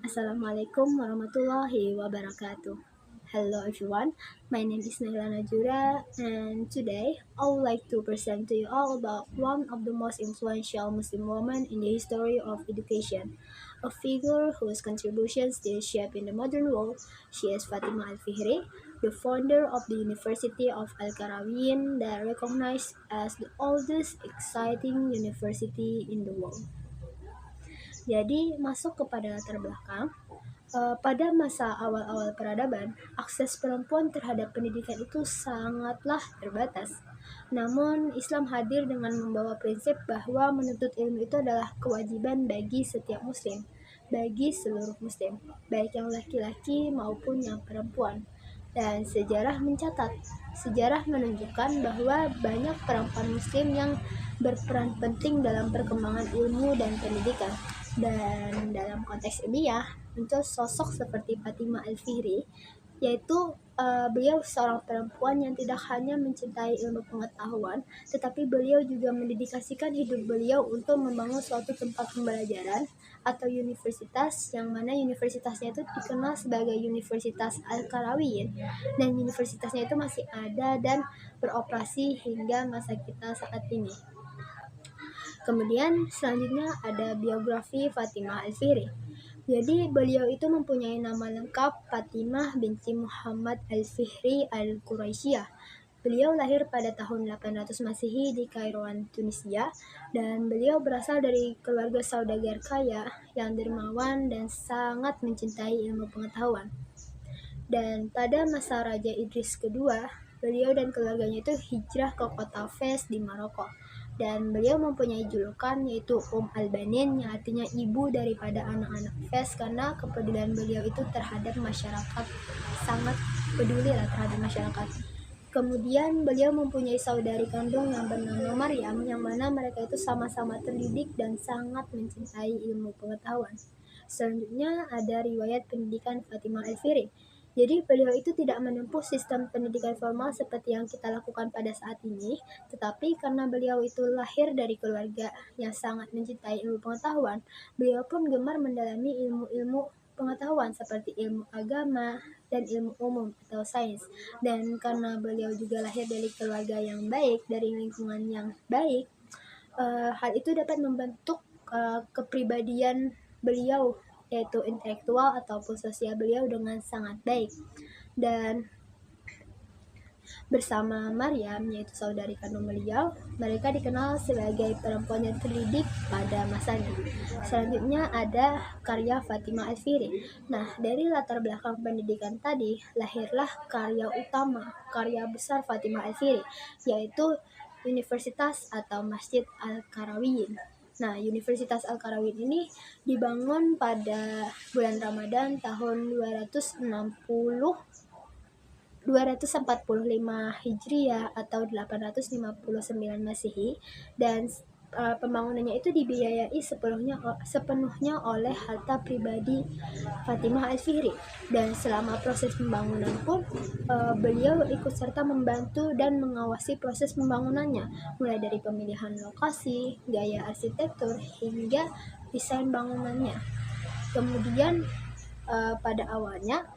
Assalamualaikum warahmatullahi wabarakatuh. Hello everyone, my name is Naila Najura and today I would like to present to you all about one of the most influential Muslim women in the history of education, a figure whose contributions still shape in the modern world. She is Fatima Al-Fihri, the founder of the University of Al-Qarawiyyin that recognized as the oldest exciting university in the world. Jadi masuk kepada latar belakang, pada masa awal-awal peradaban, akses perempuan terhadap pendidikan itu sangatlah terbatas. Namun, Islam hadir dengan membawa prinsip bahwa menuntut ilmu itu adalah kewajiban bagi setiap muslim, bagi seluruh muslim, baik yang laki-laki maupun yang perempuan. Dan sejarah menunjukkan bahwa banyak perempuan muslim yang berperan penting dalam perkembangan ilmu dan pendidikan. Dan dalam konteks ilmiah, untuk sosok seperti Fatima Al-Fihri, yaitu beliau seorang perempuan yang tidak hanya mencintai ilmu pengetahuan, tetapi beliau juga mendedikasikan hidup beliau untuk membangun suatu tempat pembelajaran atau universitas, yang mana universitasnya itu dikenal sebagai Universitas Al-Qarawiyyin, dan universitasnya itu masih ada dan beroperasi hingga masa kita saat ini. Kemudian selanjutnya ada biografi Fatimah Al-Fihri. Jadi beliau itu mempunyai nama lengkap Fatimah binti Muhammad Al-Fihri Al-Quraisyah. Beliau lahir pada tahun 800 Masehi di Kairouan, Tunisia, dan beliau berasal dari keluarga saudagar kaya yang dermawan dan sangat mencintai ilmu pengetahuan. Dan pada masa Raja Idris kedua, beliau dan keluarganya itu hijrah ke kota Fez di Maroko. Dan beliau mempunyai julukan yaitu Al-Banin, yang artinya ibu daripada anak-anak Fez, karena kepedulian beliau itu terhadap masyarakat, sangat peduli lah terhadap masyarakat. Kemudian beliau mempunyai saudari kandung yang bernama Maryam, yang mana mereka itu sama-sama terdidik dan sangat mencintai ilmu pengetahuan. Selanjutnya ada riwayat pendidikan Fatimah Al-Fihri. Jadi beliau itu tidak menempuh sistem pendidikan formal seperti yang kita lakukan pada saat ini, tetapi karena beliau itu lahir dari keluarga yang sangat mencintai ilmu pengetahuan, beliau pun gemar mendalami ilmu-ilmu pengetahuan seperti ilmu agama dan ilmu umum atau sains. Dan karena beliau juga lahir dari keluarga yang baik, dari lingkungan yang baik, hal itu dapat membentuk kepribadian beliau, yaitu intelektual ataupun sosial beliau dengan sangat baik. Dan bersama Maryam, yaitu saudari kandung beliau, mereka dikenal sebagai perempuan yang terdidik pada masanya. Selanjutnya ada karya Fatimah Al-Fihri. Nah, dari latar belakang pendidikan tadi, lahirlah karya utama, karya besar Fatimah Al-Fihri, yaitu Universitas atau Masjid Al-Qarawiyyin. Nah, Universitas Al-Qarawiyyin ini dibangun pada bulan Ramadan tahun 245 Hijriah atau 859 Masehi, dan pembangunannya itu dibiayai sepenuhnya oleh harta pribadi Fatimah Al-Fihri. Dan selama proses pembangunan pun beliau ikut serta membantu dan mengawasi proses pembangunannya, mulai dari pemilihan lokasi, gaya arsitektur, hingga desain bangunannya. Kemudian pada awalnya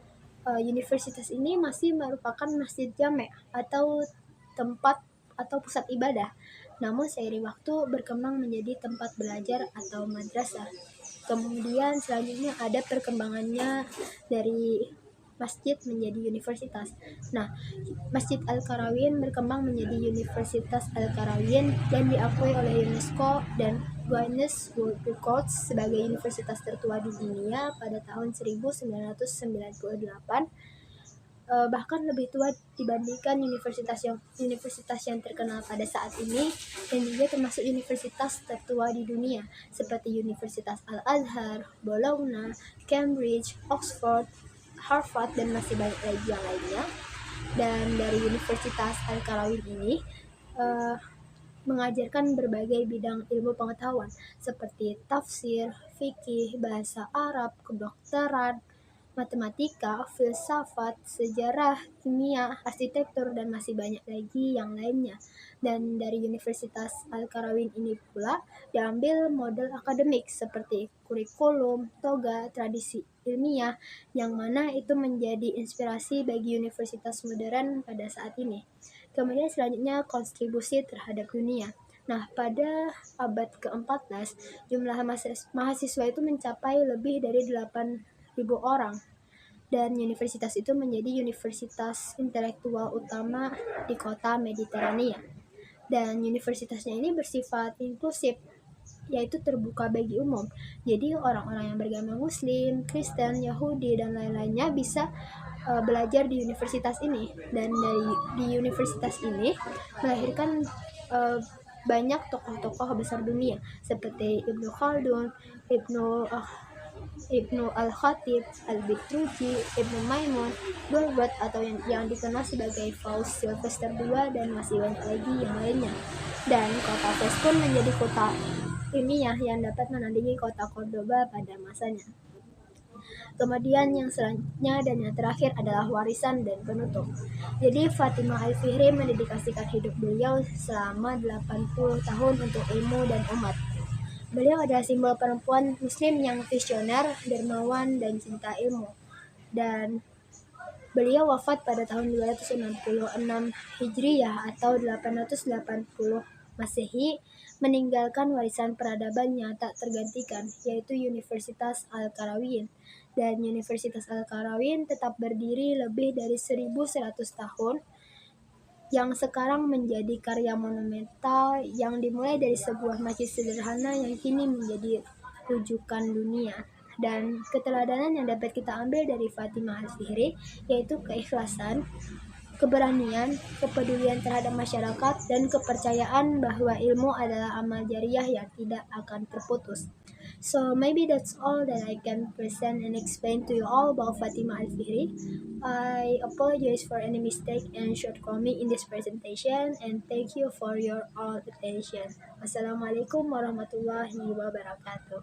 universitas ini masih merupakan masjid jame' atau tempat atau pusat ibadah. Namun seiring waktu berkembang menjadi tempat belajar atau madrasah. Kemudian selanjutnya ada perkembangannya dari masjid menjadi universitas. Nah, Masjid Al-Qarawiyyin berkembang menjadi Universitas Al-Qarawiyyin dan diakui oleh UNESCO dan Guinness World Records sebagai universitas tertua di dunia pada tahun 1998. Bahkan lebih tua dibandingkan universitas yang terkenal pada saat ini, dan juga termasuk universitas tertua di dunia seperti Universitas Al-Azhar, Bologna, Cambridge, Oxford, Harvard, dan masih banyak lagi yang lainnya. Dan dari Universitas Al-Qarawiyyin ini mengajarkan berbagai bidang ilmu pengetahuan seperti tafsir, fikih, bahasa Arab, kedokteran, matematika, filsafat, sejarah, kimia, arsitektur, dan masih banyak lagi yang lainnya. Dan dari Universitas Al-Qarawiyyin ini pula diambil model akademik seperti kurikulum, toga, tradisi ilmiah, yang mana itu menjadi inspirasi bagi universitas modern pada saat ini. Kemudian selanjutnya kontribusi terhadap dunia. Nah, pada abad ke-14, jumlah mahasiswa itu mencapai lebih dari 8.000 orang. Dan universitas itu menjadi universitas intelektual utama di kota Mediterania. Dan universitasnya ini bersifat inklusif, yaitu terbuka bagi umum. Jadi orang-orang yang beragama Muslim, Kristen, Yahudi, dan lain-lainnya bisa belajar di universitas ini. Dan di universitas ini melahirkan banyak tokoh-tokoh besar dunia seperti Ibnu Khaldun, Ibnu Al-Khatib, Al-Bitruji, Ibnu Maimun, Dorbat atau yang dikenal sebagai Faust Sylvester II, dan masih banyak lagi yang lainnya. Dan kota Fes pun menjadi kota ilmiah yang dapat menandingi kota Cordoba pada masanya. Kemudian yang selanjutnya dan yang terakhir adalah warisan dan penutup. Jadi Fatimah Al-Fihri mendedikasikan hidup beliau selama 80 tahun untuk ilmu dan umat. Beliau adalah simbol perempuan muslim yang visioner, dermawan, dan cinta ilmu. Dan beliau wafat pada tahun 266 Hijriyah atau 880 Masehi, meninggalkan warisan peradaban yang tak tergantikan, yaitu Universitas Al-Qarawiyyin. Dan Universitas Al-Qarawiyyin tetap berdiri lebih dari 1.100 tahun, yang sekarang menjadi karya monumental yang dimulai dari sebuah masjid sederhana yang kini menjadi rujukan dunia. Dan keteladanan yang dapat kita ambil dari Fatimah Al-Fihri yaitu keikhlasan, keberanian, kepedulian terhadap masyarakat, dan kepercayaan bahwa ilmu adalah amal jariah yang tidak akan terputus. So maybe that's all that I can present and explain to you all about Fatimah Al-Fihri. I apologize for any mistake and shortcoming in this presentation, and thank you for your all attention. Wassalamualaikum warahmatullahi wabarakatuh.